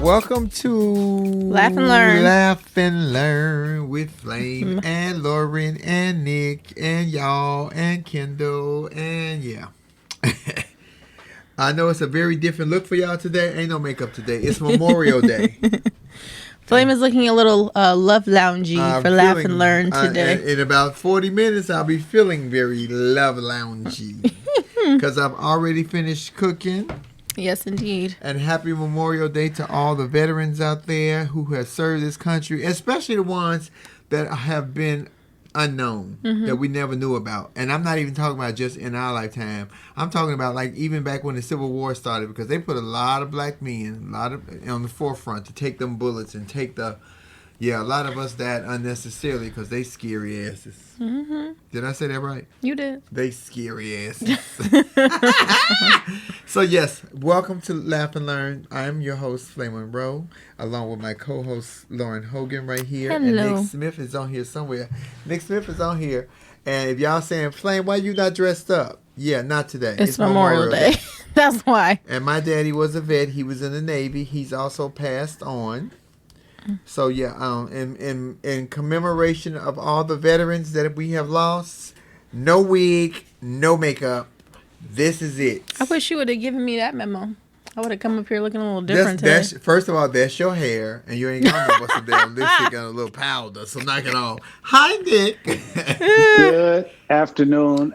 Welcome to Laugh and Learn. Laugh and Learn with Flame and Lauren and Nick and y'all and Kendall and yeah. I know it's a very different look for y'all today. Ain't no makeup today. It's Memorial Day. Flame is looking a little love loungy for Laugh and Learn today. In about 40 minutes, I'll be feeling very love loungy because I've already finished cooking. Yes, indeed. And happy Memorial Day to all the veterans out there who have served this country, especially the ones that have been unknown, that we never knew about. And I'm not even talking about just in our lifetime. I'm talking about like even back when the Civil War started, because they put a lot of black men, on the forefront to take them bullets and take a lot of us died unnecessarily because they scary asses. Did I say that right? You did. They scary asses. So yes, welcome to Laugh and Learn. I am your host, Flame Monroe, along with my co-host, Lauren Hogan, right here. Hello. And Nick Smith is on here somewhere. Nick Smith is on here. And if y'all saying, Flame, why you not dressed up? Yeah, not today. It's Memorial Day. That's why. And my daddy was a vet. He was in the Navy. He's also passed on. So yeah, in commemoration of all the veterans that we have lost, no wig, no makeup. This is it. I wish you would have given me that memo. I would have come up here looking a little different today. First of all, that's your hair, and you ain't got no some damn lipstick and a little powder, so knock it off. Hi, Nick. Good afternoon.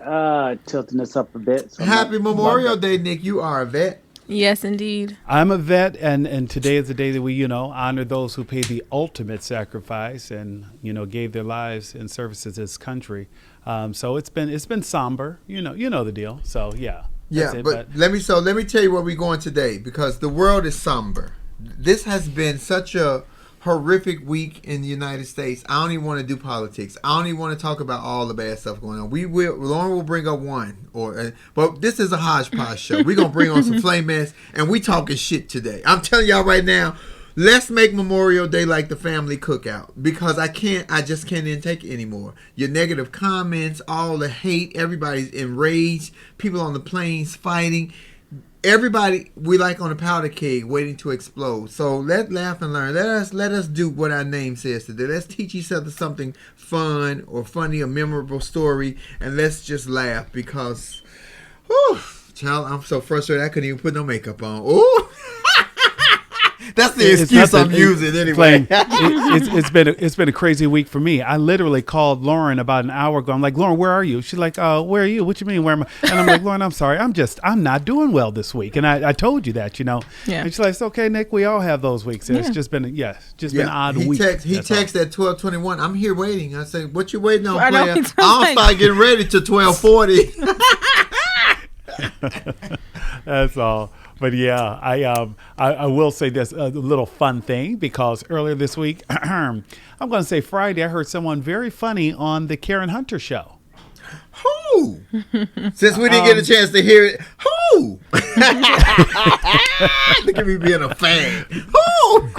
Tilting us up a bit. So Happy Memorial Day, Nick. You are a vet. Yes, indeed. I'm a vet, and today is the day that we, honor those who paid the ultimate sacrifice and, gave their lives in service to this country. So it's been somber, you know the deal. So yeah. Yeah, but let me tell you where we're going today, because the world is somber. This has been such a horrific week in the United States. I don't even want to do politics. I don't even want to talk about all the bad stuff going on. Lauren will bring up one, but this is a hodgepodge show. We're gonna bring on some flame mess, and we talking shit today. I'm telling y'all right now. Let's make Memorial Day like the family cookout, because I just can't even take it anymore. Your negative comments, all the hate, everybody's enraged, people on the planes fighting. Everybody we like on a powder keg waiting to explode. So let's laugh and learn. Let us do what our name says today. Let's teach each other something fun or funny, a memorable story, and let's just laugh because, child, I'm so frustrated I couldn't even put no makeup on. Ooh. That's the excuse I'm using anyway. It's been a crazy week for me. I literally called Lauren about an hour ago. I'm like, Lauren, where are you? She's like, where are you? What you mean, where am I? And I'm like, Lauren, I'm sorry. I'm not doing well this week. And I told you that, Yeah. And she's like, it's okay, Nick. We all have those weeks. It's just been an odd week. He texted at 12:21. I'm here waiting. I said, what you waiting on, player? I'll start getting ready to 12:40. That's all. But yeah, I will say this, a little fun thing, because earlier this week, I'm going to say Friday, I heard someone very funny on the Karen Hunter show. Who? Since we didn't get a chance to hear it, who? Look at me being a fan. Who?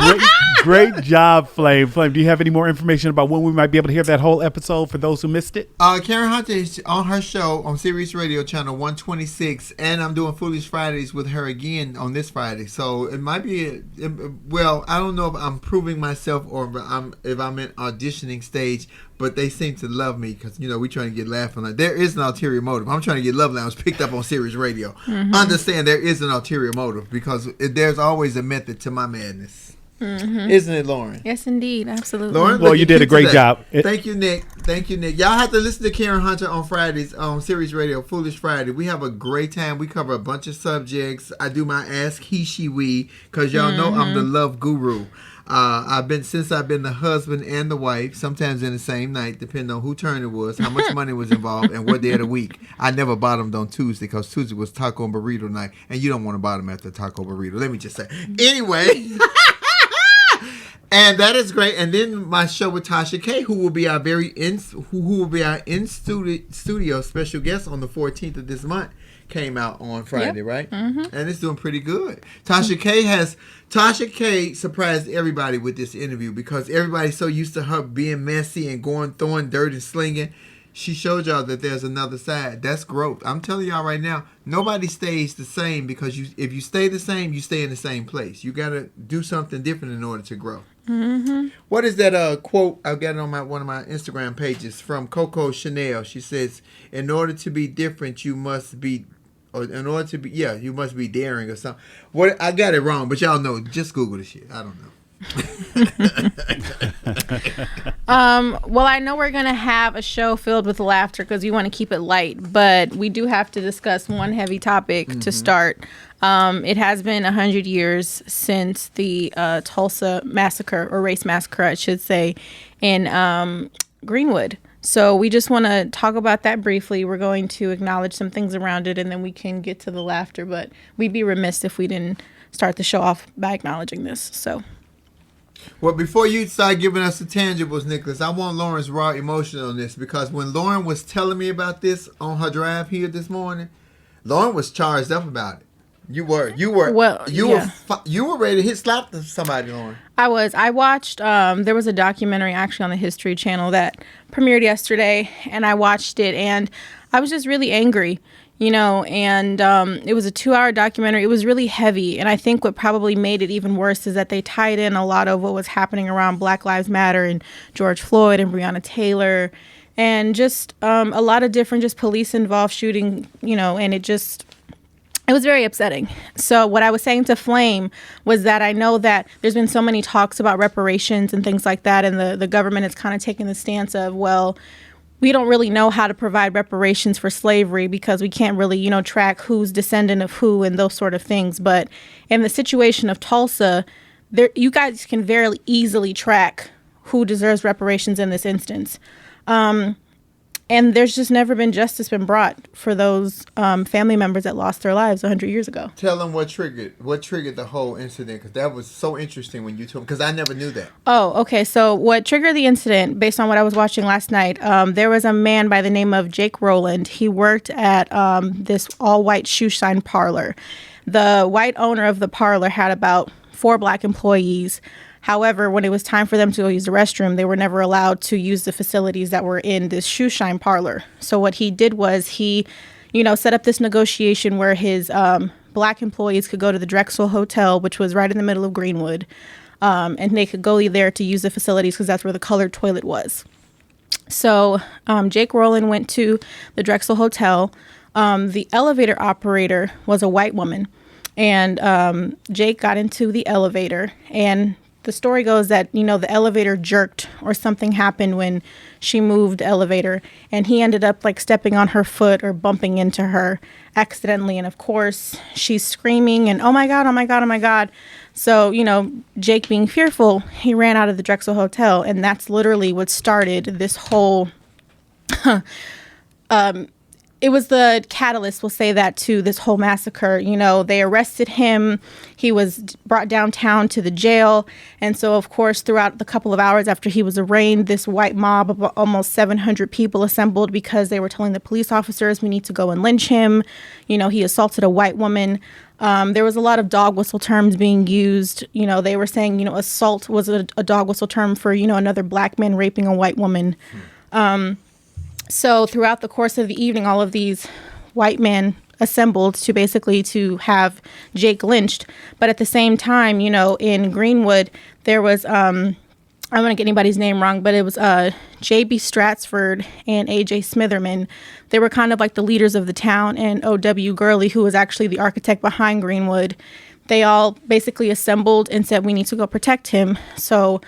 Great job, Flame. Flame, do you have any more information about when we might be able to hear that whole episode for those who missed it? Karen Hunter is on her show on Sirius Radio Channel 126, and I'm doing Foolish Fridays with her again on this Friday. So it might be, I don't know if I'm proving myself or if I'm in auditioning stage, but they seem to love me because, we're trying to get laughing. Like, there is an ulterior motive. I'm trying to get Love Lounge picked up on Sirius Radio. Understand there is an ulterior motive, because there's always a method to my madness. Isn't it, Lauren? Yes, indeed. Absolutely. Lauren, well, you did a great job. Thank you, Nick. Y'all have to listen to Karen Hunter on Fridays on Sirius Radio, Foolish Friday. We have a great time. We cover a bunch of subjects. I do my Ask He, She, We, because y'all know I'm the love guru. I've been the husband and the wife, sometimes in the same night, depending on who turn it was, how much money was involved, and what day of the week. I never bottomed on Tuesday, because Tuesday was taco and burrito night, and you don't want to bottom after taco burrito. Let me just say. Anyway, and that is great. And then my show with Tasha K, who will be our in studio special guest on the 14th of this month, came out on Friday, right? And it's doing pretty good. Tasha K surprised everybody with this interview, because everybody's so used to her being messy and throwing dirt and slinging. she showed y'all that there's another side. That's growth. I'm telling y'all right now, nobody stays the same because if you stay the same, you stay in the same place. You got to do something different in order to grow. Mm-hmm. What is that quote? I've got it on one of my Instagram pages from Coco Chanel. She says, "In order to be different, you must be." Or in order to be, you must be daring or something. What I got it wrong, but y'all know. Just Google the shit. I don't know. Well, I know we're gonna have a show filled with laughter because we want to keep it light, but we do have to discuss one heavy topic to start. It has been 100 years since the Tulsa Massacre, or Race Massacre, I should say, in Greenwood. So we just want to talk about that briefly. We're going to acknowledge some things around it, and then we can get to the laughter. But we'd be remiss if we didn't start the show off by acknowledging this. So. Well, before you start giving us the tangibles, Nicholas, I want Lauren's raw emotion on this, because when Lauren was telling me about this on her drive here this morning, Lauren was charged up about it. You were ready to slap somebody, Lauren. I was. I watched. There was a documentary actually on the History Channel that premiered yesterday, and I watched it, and I was just really angry. And it was a 2-hour documentary. It was really heavy. And I think what probably made it even worse is that they tied in a lot of what was happening around Black Lives Matter and George Floyd and Breonna Taylor and just a lot of different just police involved shooting, and it was very upsetting. So what I was saying to Flame was that I know that there's been so many talks about reparations and things like that. And the government is kind of taking the stance of, well, we don't really know how to provide reparations for slavery because we can't really, track who's descendant of who and those sort of things. But in the situation of Tulsa, you guys can very easily track who deserves reparations in this instance. And there's just never been justice been brought for those family members that lost their lives 100 years ago. Tell them what triggered the whole incident, because that was so interesting when you told me, because I never knew that. Oh, okay. So what triggered the incident, based on what I was watching last night, there was a man by the name of Jake Rowland. He worked at this all-white shoe shine parlor. The white owner of the parlor had about 4 black employees. However, when it was time for them to go use the restroom, they were never allowed to use the facilities that were in this shoe shine parlor. So what he did was he, set up this negotiation where his black employees could go to the Drexel Hotel, which was right in the middle of Greenwood, and they could go there to use the facilities because that's where the colored toilet was. So Jake Rowland went to the Drexel Hotel. The elevator operator was a white woman, and Jake got into the elevator, and the story goes that, the elevator jerked or something happened when she moved the elevator, and he ended up stepping on her foot or bumping into her accidentally. And of course, she's screaming and, oh my God, oh my God, oh my God. So, Jake being fearful, he ran out of the Drexel Hotel, and that's literally what started this whole it was the catalyst, we'll say that, to this whole massacre. They arrested him. He was brought downtown to the jail. And so, of course, throughout the couple of hours after he was arraigned, this white mob of almost 700 people assembled because they were telling the police officers, we need to go and lynch him. He assaulted a white woman. There was a lot of dog whistle terms being used. They were saying, assault was a dog whistle term for, another black man raping a white woman. So throughout the course of the evening, all of these white men assembled to have Jake lynched. But at the same time, in Greenwood, there was, I don't want to get anybody's name wrong, but it was J.B. Stratsford and A.J. Smitherman. They were kind of like the leaders of the town, and O.W. Gurley, who was actually the architect behind Greenwood. They all basically assembled and said, we need to go protect him. So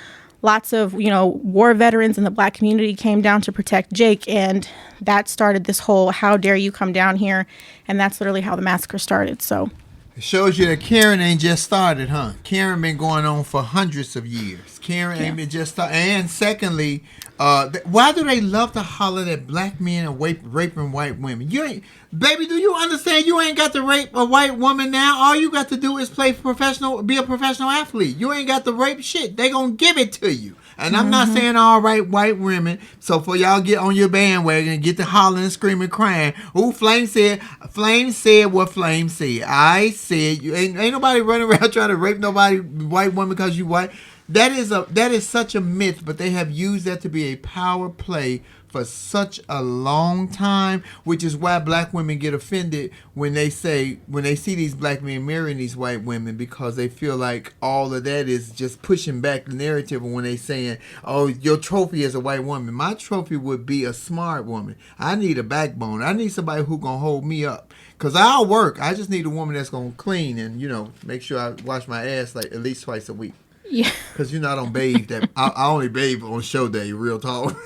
lots of, war veterans in the black community came down to protect Jake, and that started this whole, how dare you come down here? And that's literally how the massacre started. So it shows you that Karen ain't just started, huh? Karen been going on for hundreds of years. Karen ain't been just started. And secondly, why do they love to holler that black men are raping white women? Baby, do you understand you ain't got to rape a white woman now? All you got to do is be a professional athlete. You ain't got to rape shit. They gonna give it to you. And I'm not saying all right white women. So for y'all get on your bandwagon and get to hollering, screaming, crying. Ooh, Flame said what Flame said. I said you ain't nobody running around trying to rape nobody white woman because you white. That is such a myth, but they have used that to be a power play for such a long time, which is why black women get offended when they see these black men marrying these white women, because they feel like all of that is just pushing back the narrative. And when they saying, oh, your trophy is a white woman, my trophy would be a smart woman. I need a backbone. I need somebody who gonna hold me up. Cause I'll work. I just need a woman that's gonna clean and make sure I wash my ass like at least twice a week. Yeah. Cause I don't bathe that. I only bathe on show day. Real talk.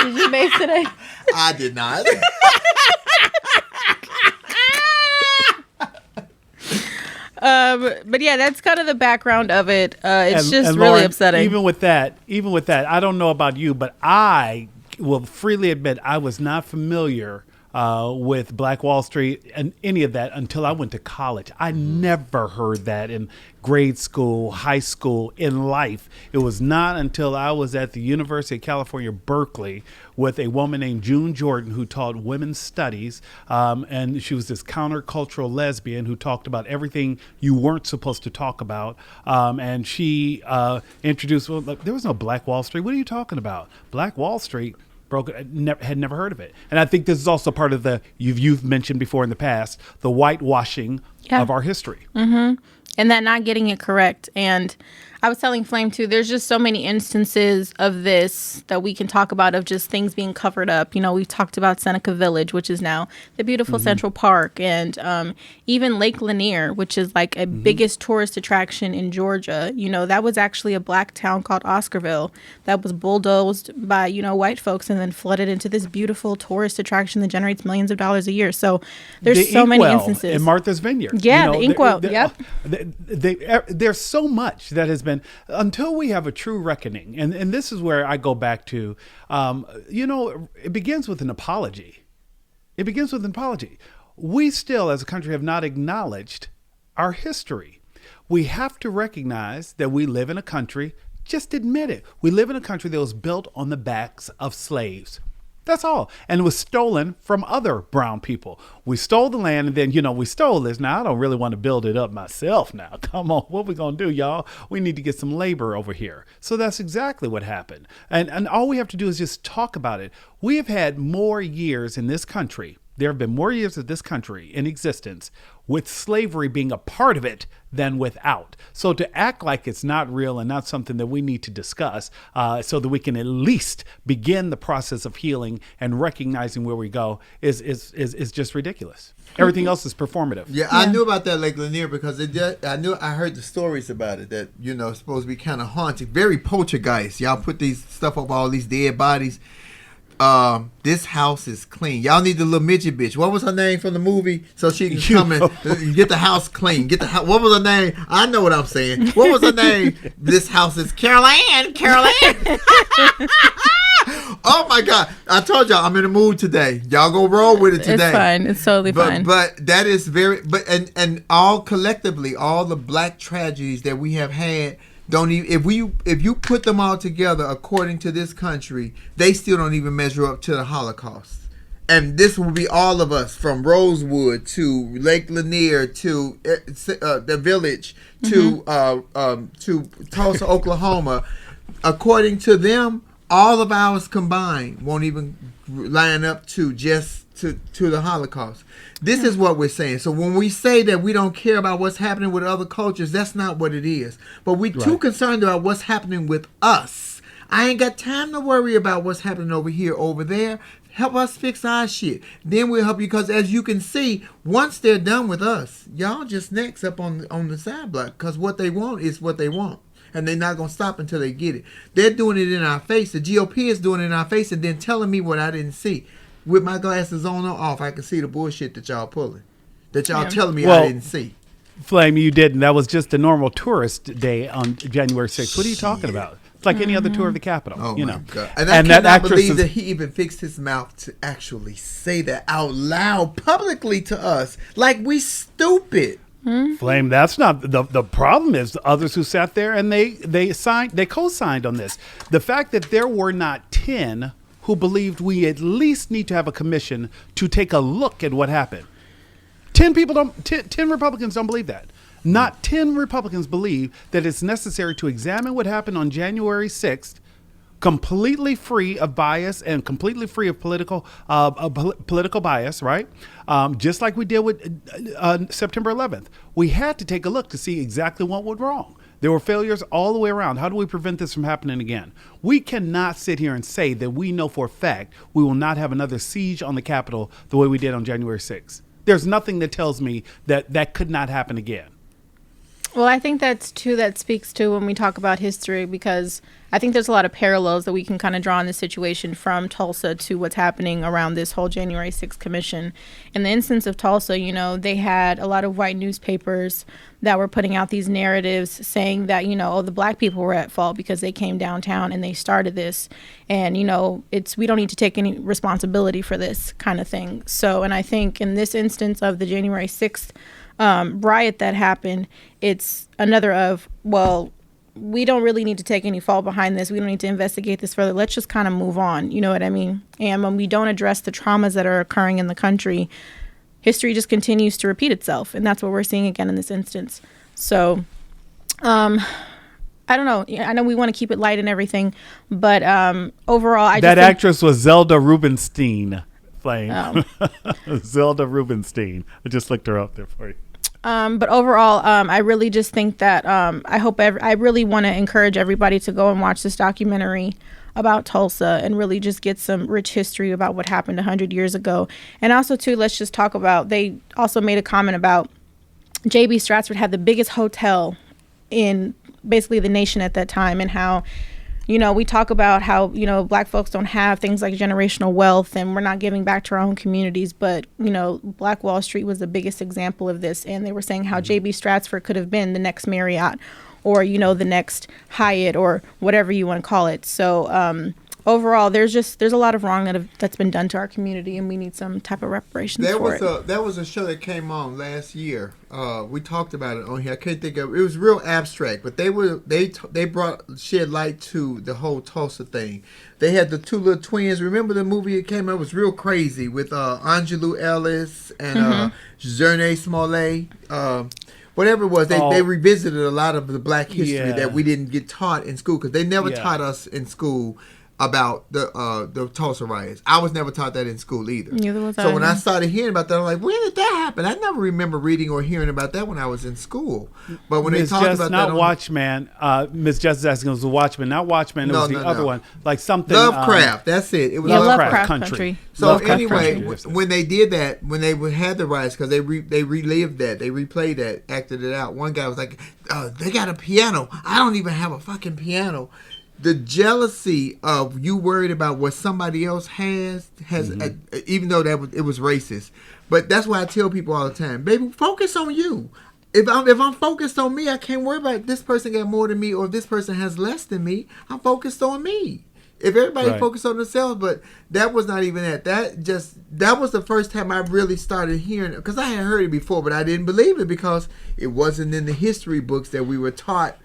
Did you bathe today? I did not. But yeah, that's kind of the background of it. It's just and really Lauren, upsetting. Even with that, I don't know about you, but I will freely admit I was not familiar with Black Wall Street and any of that until I went to college. I never heard that in grade school, high school, in life. It was not until I was at the University of California, Berkeley, with a woman named June Jordan who taught women's studies. And she was this countercultural lesbian who talked about everything you weren't supposed to talk about. And she introduced, well, look, there was no Black Wall Street. What are you talking about? Black Wall Street? Had never heard of it. And I think this is also part of the, you've mentioned before in the past, the whitewashing of our history. Mm-hmm. And that not getting it correct. And I was telling Flame too, there's just so many instances of this that we can talk about, of just things being covered up. We've talked about Seneca Village, which is now the beautiful Central Park, and even Lake Lanier, which is like a biggest tourist attraction in Georgia. That was actually a black town called Oscarville that was bulldozed by, white folks and then flooded into this beautiful tourist attraction that generates millions of dollars a year. So there's so many instances. In Martha's Vineyard. Yeah, the inkwell. Yep. There's so much that has been, until we have a true reckoning, and this is where I go back to, it begins with an apology. It begins with an apology. We still, as a country, have not acknowledged our history. We have to recognize that we live in a country, just admit it, we live in a country that was built on the backs of slaves. That's all. And it was stolen from other brown people. We stole the land, and then, we stole this. Now, I don't really want to build it up myself now. Come on, what we going to do, y'all? We need to get some labor over here. So that's exactly what happened. And all we have to do is just talk about it. We have had more years in this country. There have been more years of this country in existence with slavery being a part of it than without. So to act like it's not real and not something that we need to discuss so that we can at least begin the process of healing and recognizing where we go is just ridiculous. Everything else is performative. Yeah, I knew about that Lake Lanier because I heard the stories about it that, it's supposed to be kind of haunted. Very poltergeist. Y'all put these stuff up, all these dead bodies. This house is clean. Y'all need the little midget bitch. What was her name from the movie? So she can come and get the house clean. What was her name? I know what I'm saying. What was her name? This house is Carol Ann. Oh my God. I told y'all I'm in the mood today. Y'all go roll with it today. It's fine. It's totally fine. But that is and all collectively, all the black tragedies that we have had, don't even, if you put them all together according to this country, they still don't even measure up to the Holocaust. And this will be all of us, from Rosewood to Lake Lanier to the Village to Tulsa, Oklahoma. According to them, all of ours combined won't even line up to the Holocaust. This is what we're saying. So when we say that we don't care about what's happening with other cultures, that's not what it is. But we're too concerned about what's happening with us. I ain't got time to worry about what's happening over here, over there. Help us fix our shit. Then we'll help you, because as you can see, once they're done with us, y'all just next up on the side block, because what they want is what they want. And they're not going to stop until they get it. They're doing it in our face. The GOP is doing it in our face and then telling me what I didn't see. With my glasses on or off, I can see the bullshit that y'all pulling. That y'all telling me I didn't see. Flame, you didn't. That was just a normal tourist day on January 6th. What are you talking about? It's like any other tour of the Capitol. Oh, my God. And I cannot believe that he even fixed his mouth to actually say that out loud publicly to us. Like we stupid. Flame, that's not the problem. Is the others who sat there and they co-signed on this. The fact that there were not 10 who believed we at least need to have a commission to take a look at what happened. 10 Republicans don't believe that. Not 10 Republicans believe that it's necessary to examine what happened on January 6th completely free of bias and completely free of political bias, right? Just like we did with September 11th. We had to take a look to see exactly what went wrong. There were failures all the way around. How do we prevent this from happening again? We cannot sit here and say that we know for a fact we will not have another siege on the Capitol the way we did on January 6th. There's nothing that tells me that that could not happen again. Well, I think that's too, that speaks to when we talk about history, because I think there's a lot of parallels that we can kind of draw in this situation from Tulsa to what's happening around this whole January 6th commission. In the instance of Tulsa, you know, they had a lot of white newspapers that were putting out these narratives saying that, you know, oh, the black people were at fault because they came downtown and they started this. And, you know, we don't need to take any responsibility for this kind of thing. So, and I think in this instance of the January 6th riot that happened, it's another of, well, we don't really need to take any fault behind this. We don't need to investigate this further. Let's just kind of move on. You know what I mean? And when we don't address the traumas that are occurring in the country, history just continues to repeat itself. And that's what we're seeing again in this instance. So, I don't know. I know we want to keep it light and everything, but overall, that actress was Zelda Rubinstein playing. Oh. Zelda Rubinstein. I just looked her up there for you. But overall, I really just think that I really want to encourage everybody to go and watch this documentary about Tulsa and really just get some rich history about what happened 100 years ago. And also, too, let's just talk about, they also made a comment about J.B. Stratford had the biggest hotel in basically the nation at that time, and how, you know, we talk about how, you know, black folks don't have things like generational wealth and we're not giving back to our own communities. But, you know, Black Wall Street was the biggest example of this. And they were saying how J.B. Stratford could have been the next Marriott or, you know, the next Hyatt or whatever you want to call it. So overall, there's a lot of wrong that's been done to our community, and we need some type of reparations for it. There was a show that came on last year. We talked about it on here. I can't think of it. It was real abstract, but they shed light to the whole Tulsa thing. They had the two little twins. Remember the movie that came out? It was real crazy with Angelou Ellis and Zernay Smollett. Whatever it was, they revisited a lot of the black history that we didn't get taught in school, because they never taught us in school about the Tulsa riots. I was never taught that in school either. Neither was I. So when I started hearing about that, I'm like, when did that happen? I never remember reading or hearing about that when I was in school. But when they talked about that, Watchman. Miss Justice asking, it was the Watchman, not Watchman. It was the other one, like something. Lovecraft. That's it. It was Lovecraft Country. So Lovecraft anyway, Country. when they did that, when they had the riots, because they relived that, they replayed that, acted it out. One guy was like, they got a piano. I don't even have a fucking piano. The jealousy of you worried about what somebody else has even though it was racist. But that's why I tell people all the time, baby, focus on you. If I'm focused on me, I can't worry about this person got more than me or if this person has less than me. I'm focused on me. If everybody focused on themselves, but that was not even that. That was the first time I really started hearing it, because I had heard it before, but I didn't believe it because it wasn't in the history books that we were taught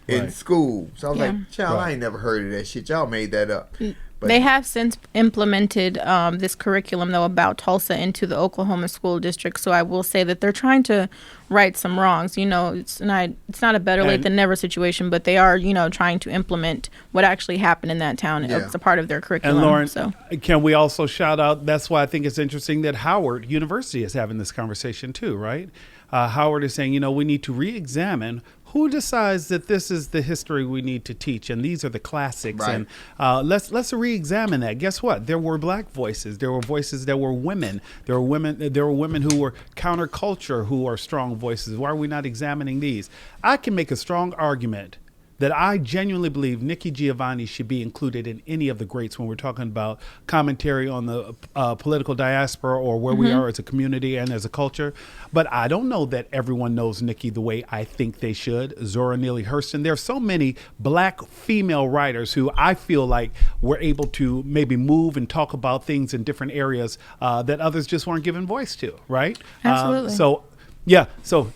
in school. So I was like, child, I ain't never heard of that shit. Y'all made that up. But they have since implemented this curriculum, though, about Tulsa into the Oklahoma school district. So I will say that they're trying to right some wrongs. You know, it's not a better late than never situation, but they are, you know, trying to implement what actually happened in that town. Yeah. It's a part of their curriculum. And Lauren, can we also shout out, that's why I think it's interesting that Howard University is having this conversation too, right? Howard is saying, you know, we need to re-examine who decides that this is the history we need to teach, and these are the classics, and let's re-examine that. Guess what? There were black voices. There were voices that were women. There were women who were counterculture who are strong voices. Why are we not examining these? I can make a strong argument that I genuinely believe Nikki Giovanni should be included in any of the greats when we're talking about commentary on the political diaspora or where we are as a community and as a culture. But I don't know that everyone knows Nikki the way I think they should. Zora Neale Hurston. There are so many black female writers who I feel like were able to maybe move and talk about things in different areas that others just weren't given voice to, right? Absolutely. So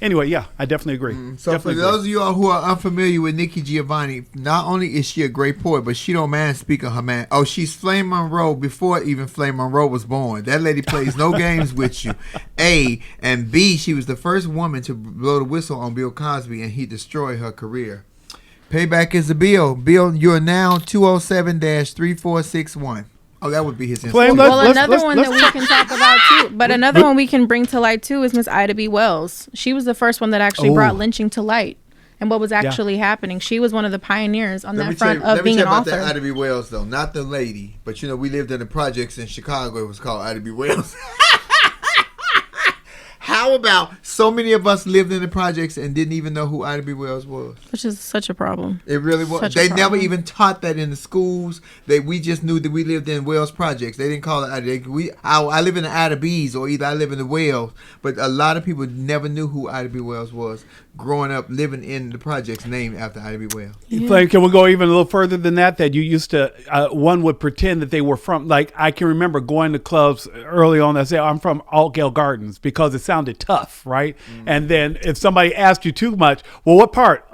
anyway, I definitely agree. For those of you all who are unfamiliar with Nikki Giovanni, not only is she a great poet, but she don't mind speaking her man. Oh, she's Flame Monroe before even Flame Monroe was born. That lady plays no games with you. A, and B, she was the first woman to blow the whistle on Bill Cosby, and he destroyed her career. Payback is the bill. Bill, you're now 207-3461. Oh, that would be his Flame, Instagram. Well, another one that we can talk about too, but another one we can bring to light too is Miss Ida B. Wells. She was the first one that actually brought lynching to light and what was actually happening. She was one of the pioneers on that front of being an author. Let me tell you about that Ida B. Wells, though. Not the lady, but we lived in the projects in Chicago. It was called Ida B. Wells. How about so many of us lived in the projects and didn't even know who Ida B. Wells was? Which is such a problem. It really was. They never even taught that in the schools. We just knew that we lived in Wells projects. They didn't call it Ida. I live in the Ida B's, or either I live in the Wells. But a lot of people never knew who Ida B. Wells was growing up living in the projects named after Ida B. Wells. Yeah. Can we go even a little further than that? That you used to, one would pretend that they were from, like, I can remember going to clubs early on that say, I'm from Altgale Gardens, because it sounded tough, right? And then if somebody asked you too much, well, what part?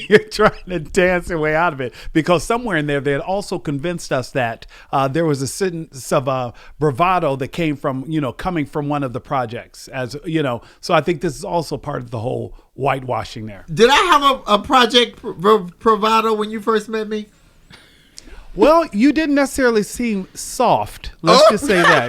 You're trying to dance your way out of it, because somewhere in there, they had also convinced us that there was a sense of bravado that came from, coming from one of the projects, so I think this is also part of the whole whitewashing there. Did I have a project bravado when you first met me? Well, you didn't necessarily seem soft. Let's just say that.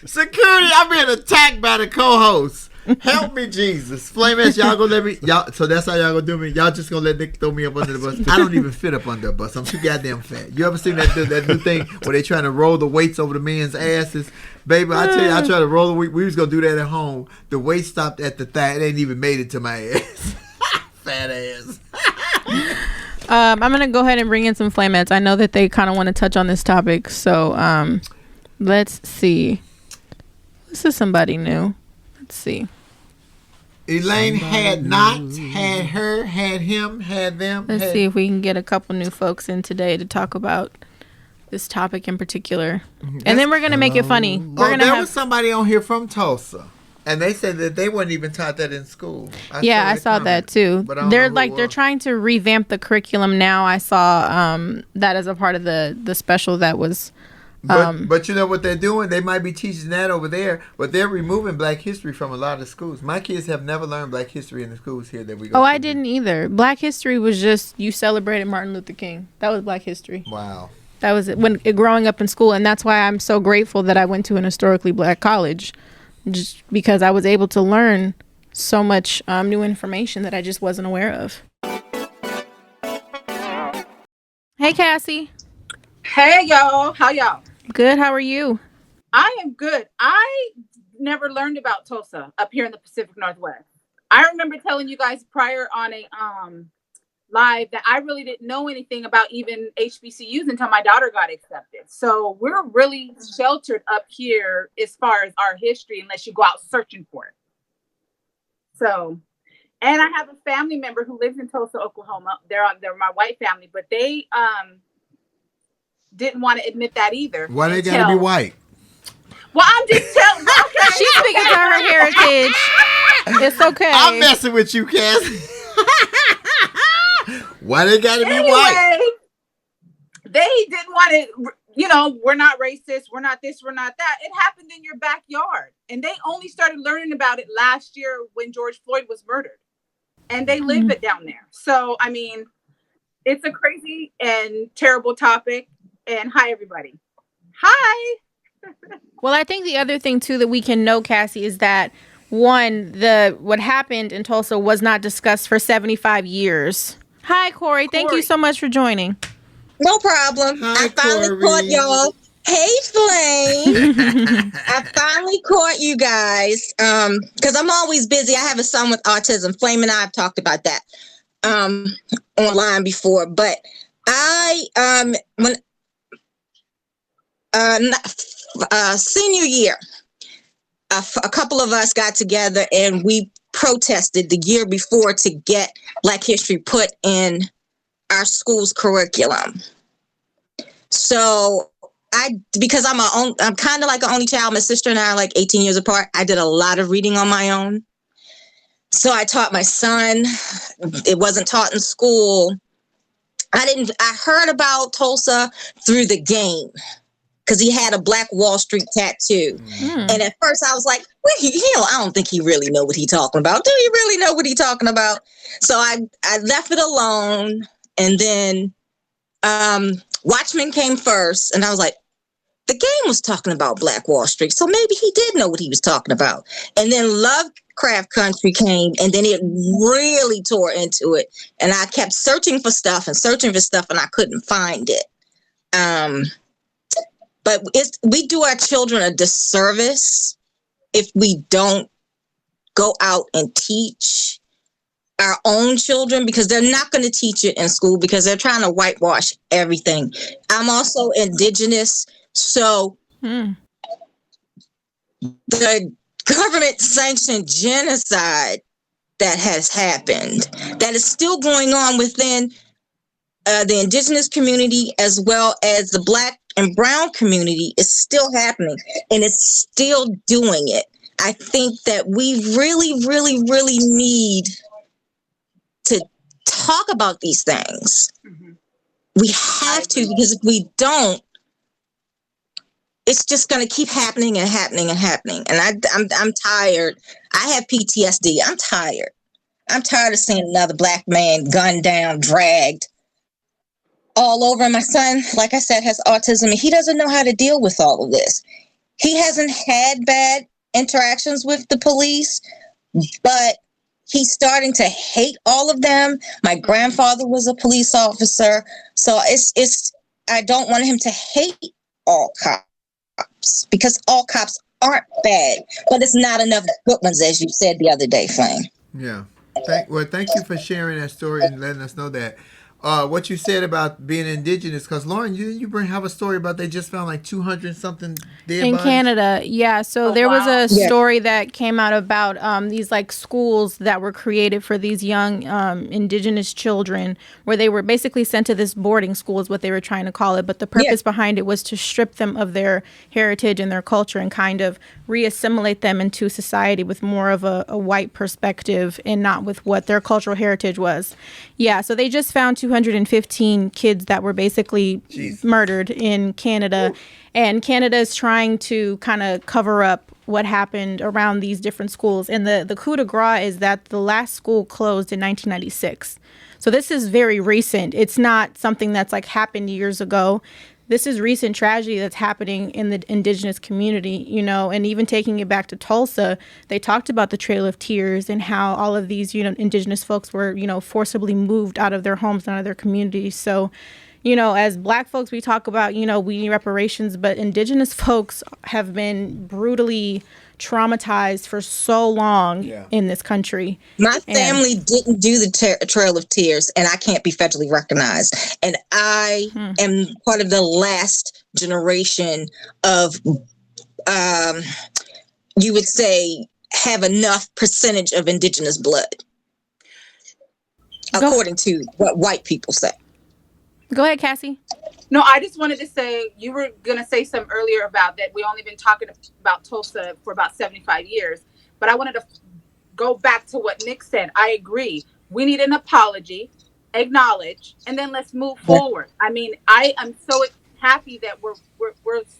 Security, I'm being attacked by the co-host. Help me, Jesus. Flame ass, y'all gonna let me. So that's how y'all gonna do me. Y'all just gonna let Nick throw me up under the bus. I don't even fit up under a bus. I'm too goddamn fat. You ever seen that new thing where they trying to roll the weights over the men's asses? Baby, I tell you, I tried to roll the weight. We was gonna do that at home. The weight stopped at the thigh. It ain't even made it to my ass. Fat ass. I'm gonna go ahead and bring in some flamettes. I know that they kind of want to touch on this topic, so let's see. This is somebody new. Let's see. Elaine had not, had her, had him, had them. Let's see if we can get a couple new folks in today to talk about this topic in particular. And then we're going to make it funny. There was somebody on here from Tulsa. And they said that they weren't even taught that in school. I saw that too. They're trying to revamp the curriculum now. I saw that as a part of the special that was. But you know what they're doing? They might be teaching that over there, but they're removing Black history from a lot of schools. My kids have never learned Black history in the schools here that we go to. Oh, I didn't either. Black history was just you celebrated Martin Luther King. That was Black history. Wow. That was it growing up in school, and that's why I'm so grateful that I went to an historically Black college, just because I was able to learn so much new information that I just wasn't aware of. Hey, Cassie. Hey, y'all. How y'all? Good. How are you? I am good. I never learned about Tulsa up here in the Pacific Northwest. I remember telling you guys prior on a live that I really didn't know anything about even HBCUs until my daughter got accepted. So we're really sheltered up here as far as our history, unless you go out searching for it. So, and I have a family member who lives in Tulsa, Oklahoma. They're my white family, but they didn't want to admit that either. Why they gotta be white? Well, I'm just telling. Okay. She's speaking to her heritage. It's okay. I'm messing with you, Cassie. Why they gotta be white? They didn't want to, we're not racist, we're not this, we're not that. It happened in your backyard. And they only started learning about it last year when George Floyd was murdered. And they live it down there. So, I mean, it's a crazy and terrible topic. And hi, everybody. Hi. Well, I think the other thing, too, that we can know, Cassie, is that, one, what happened in Tulsa was not discussed for 75 years. Hi, Corey. Thank you so much for joining. No problem. Hi, I finally Corey. caught y'all. Hey, Flame. I finally caught you guys because I'm always busy. I have a son with autism. Flame and I have talked about that online before. But senior year, a couple of us got together and we protested the year before to get Black history put in our school's curriculum. So because I'm kind of like an only child. My sister and I are like 18 years apart. I did a lot of reading on my own. So I taught my son. It wasn't taught in school. I heard about Tulsa through the game. because he had a Black Wall Street tattoo. And at first I was like, well, I don't think he really know what he talking about. Do you really know what he talking about? So I left it alone. And then Watchmen came first. And I was like, the game was talking about Black Wall Street. So maybe he did know what he was talking about. And then Lovecraft Country came, and then it really tore into it. And I kept searching for stuff, and I couldn't find it. But we do our children a disservice if we don't go out and teach our own children, because they're not going to teach it in school because they're trying to whitewash everything. I'm also indigenous, so the government sanctioned genocide that has happened, that is still going on within the indigenous community as well as the Black and brown community, is still happening, and it's still doing it. I think that we really, really, really need to talk about these things. We have to, because if we don't, it's just going to keep happening and happening and happening. And I'm tired. I have PTSD. I'm tired. I'm tired of seeing another Black man gunned down, dragged all over. My son, like I said, has autism, and he doesn't know how to deal with all of this. He hasn't had bad interactions with the police, but he's starting to hate all of them. My grandfather was a police officer, so I don't want him to hate all cops, because all cops aren't bad, but it's not enough good ones, as you said the other day, Flame. Yeah. Thank you for sharing that story and letting us know that. What you said about being indigenous, because Lauren, you have a story about they just found like 200 something dead in bodies? Canada. Yeah, so there was a story that came out about these like schools that were created for these young indigenous children, where they were basically sent to this boarding school is what they were trying to call it, but the purpose behind it was to strip them of their heritage and their culture and kind of reassimilate them into society with more of a white perspective and not with what their cultural heritage was. Yeah, so they just found 215 kids that were basically murdered in Canada. And Canada is trying to kind of cover up what happened around these different schools. And the coup de grace is that the last school closed in 1996. So this is very recent. It's not something that's like happened years ago. This is recent tragedy that's happening in the indigenous community, and even taking it back to Tulsa, they talked about the Trail of Tears and how all of these, indigenous folks were, forcibly moved out of their homes and out of their communities. So, as Black folks, we talk about, we need reparations, but indigenous folks have been brutally traumatized for so long in this country. My family didn't do the Trail of Tears, and I can't be federally recognized. And I am part of the last generation of, you would say, have enough percentage of indigenous blood, according to what white people say. Go ahead, Cassie. No, I just wanted to say, you were going to say something earlier about that we only been talking about Tulsa for about 75 years. But I wanted to go back to what Nick said. I agree. We need an apology, acknowledge, and then let's move forward. I mean, I am so happy that we're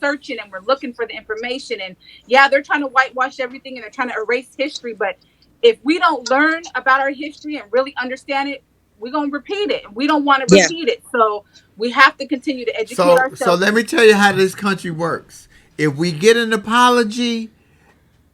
searching and we're looking for the information. And they're trying to whitewash everything and they're trying to erase history. But if we don't learn about our history and really understand it, we're going to repeat it. We don't want to repeat it. So we have to continue to educate ourselves. So let me tell you how this country works. If we get an apology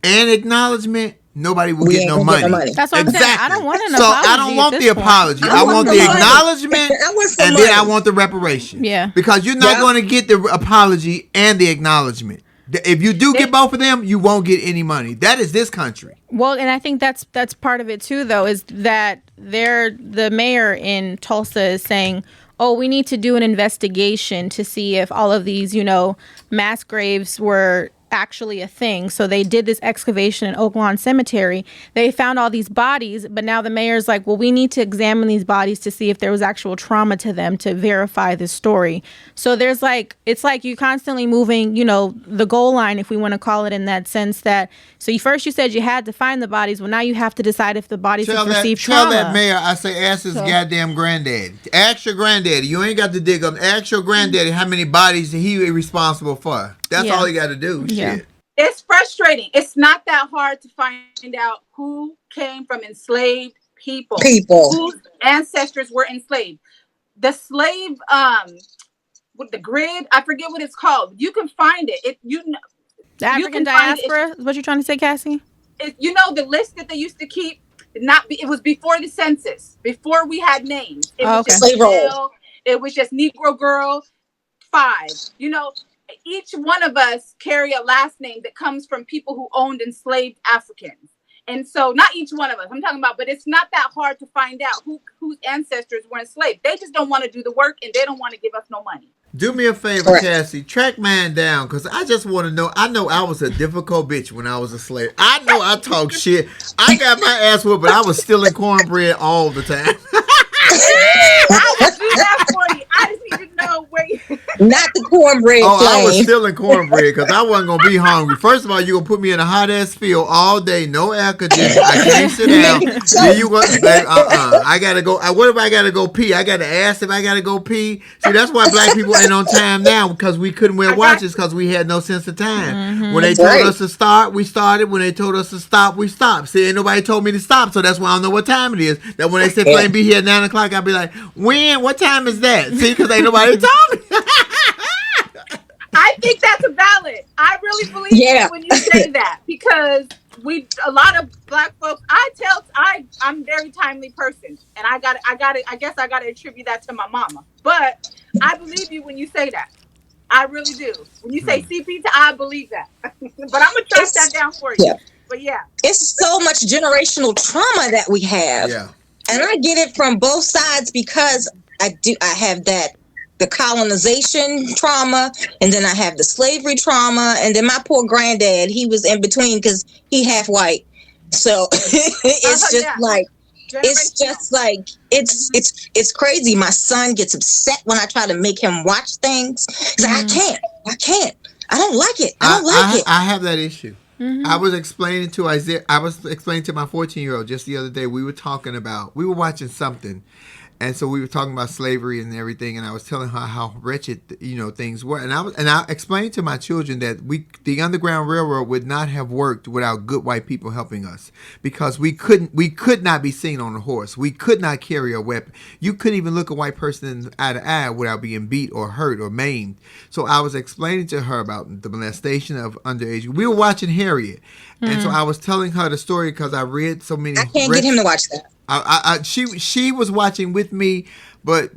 and acknowledgement, nobody will get no money. That's what I'm saying. I don't want an apology. So I don't want the apology. I want the acknowledgement and then I want the reparation. Yeah. Because you're not going to get the apology and the acknowledgement. If you do get both of them, you won't get any money. That is this country. Well, and I think that's part of it too, though, is that the mayor in Tulsa is saying, oh, we need to do an investigation to see if all of these, mass graves were actually a thing. So they did this excavation in Oak Lawn Cemetery. They found all these bodies, but now the mayor's like, well, we need to examine these bodies to see if there was actual trauma to them to verify this story. So there's like, it's like you constantly moving, you know, the goal line, if we want to call it in that sense, that, so first you said you had to find the bodies. Well, now you have to decide if the bodies have received trauma. Tell that mayor, I say, ask his goddamn granddaddy. Ask your granddaddy. You ain't got to dig up. Ask your granddaddy how many bodies he responsible for. That's all you got to do. Yeah. Shit. It's frustrating. It's not that hard to find out who came from enslaved people. Whose ancestors were enslaved. The slave, with the grid, I forget what it's called. You can find it. The African diaspora is what you're trying to say, Cassie? You know the list that they used to keep. It was before the census, before we had names. It was just male, it was just Negro girl 5. You know, each one of us carry a last name that comes from people who owned enslaved Africans. And so not each one of us, I'm talking about, but it's not that hard to find out whose ancestors were enslaved. They just don't want to do the work and they don't want to give us no money. Do me a favor, Cassie. Track mine down, because I just want to know. I know I was a difficult bitch when I was a slave. I know I talk shit. I got my ass whooped, but I was stealing cornbread all the time. I would do that for you. I just need to know where you... Not the cornbread. I was stealing cornbread because I wasn't going to be hungry. First of all, you're going to put me in a hot ass field all day, no air conditioning. I can't sit down. Then you going I got to go. What if I got to go pee? I got to ask if I got to go pee. See, that's why black people ain't on time now, because we couldn't wear watches because we had no sense of time. Mm-hmm. When they told us to start, we started. When they told us to stop, we stopped. See, ain't nobody told me to stop, so that's why I don't know what time it is. That when they said Flame be here at 9 o'clock, I'll be like, when? What time is that? See, because ain't nobody told me. I think that's valid. I really believe you when you say that, because a lot of black folks, I'm a very timely person, and I guess I got to attribute that to my mama. But I believe you when you say that. I really do. When you say CP, I believe that. But I'm gonna track that down for you. Yeah. But it's so much generational trauma that we have. Yeah. And I get it from both sides, because I have the colonization trauma, and then I have the slavery trauma, and then my poor granddad, he was in between because he half white. So it's crazy. My son gets upset when I try to make him watch things. He's like, I can't. I don't like it. I have that issue. Mm-hmm. I was explaining to my 14-year-old just the other day. We were watching something, and so we were talking about slavery and everything, and I was telling her how wretched things were, and I explained to my children that the Underground Railroad would not have worked without good white people helping us, because we could not be seen on a horse, we could not carry a weapon, you couldn't even look a white person eye to eye without being beat or hurt or maimed. So I was explaining to her about the molestation of underage. We were watching Harriet, and so I was telling her the story because I read so many. I can't get him to watch that. She was watching with me, but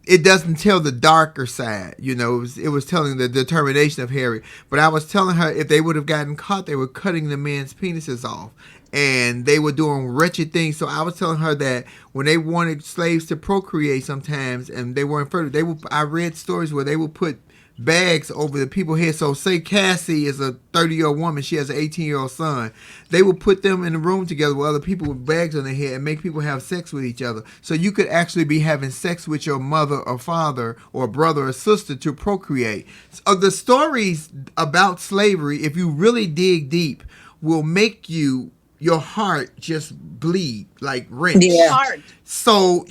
it doesn't tell the darker side. It was telling the determination of Harry. But I was telling her if they would have gotten caught, they were cutting the men's penises off, and they were doing wretched things. So I was telling her that when they wanted slaves to procreate sometimes, and they weren't fertile, I read stories where they would put bags over the people's heads. So say Cassie is a 30-year-old woman, she has an 18-year-old son. They would put them in a room together with other people with bags on their head and make people have sex with each other. So you could actually be having sex with your mother or father or brother or sister to procreate. So the stories about slavery, if you really dig deep, will make your heart just bleed like wrench. Yeah. So,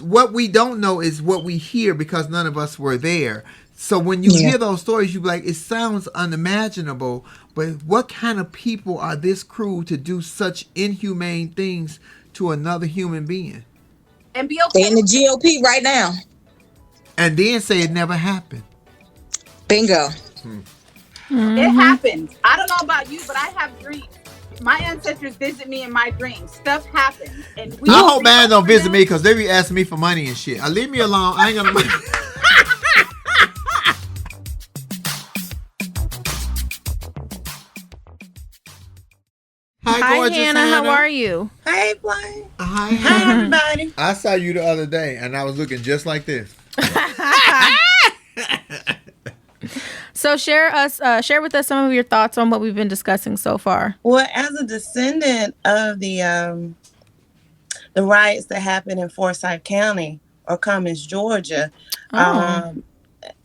what we don't know is what we hear, because none of us were there. So when you hear those stories, you be like, it sounds unimaginable, but what kind of people are this cruel to do such inhumane things to another human being? And be okay. They're in the GOP right now. And then say it never happened. Bingo. Mm-hmm. It happened. I don't know about you, but I have dreams. My ancestors visit me in my dreams. Stuff happens. And I hope man don't visit me, because they be asking me for money and shit. Leave me alone. I ain't gonna money. Hi, Hannah. How are you? Hey, Blaine. Hi, everybody. I saw you the other day, and I was looking just like this. So share with us some of your thoughts on what we've been discussing so far. Well, as a descendant of the riots that happened in Forsyth County or Cummins, Georgia, Oh.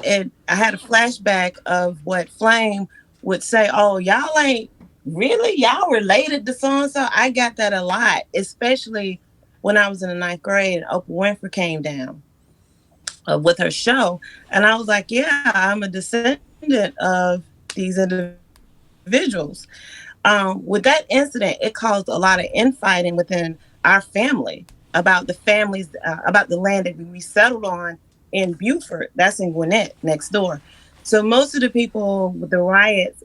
I had a flashback of what Flame would say. Oh, y'all ain't really y'all related to so and so. I got that a lot, especially when I was in the ninth grade. Oprah Winfrey came down with her show, and I was like, yeah, I'm a descendant of these individuals. With that incident, it caused a lot of infighting within our family about the families, about the land that we settled on in Beaufort. That's in Gwinnett, next door. So most of the people with the riots,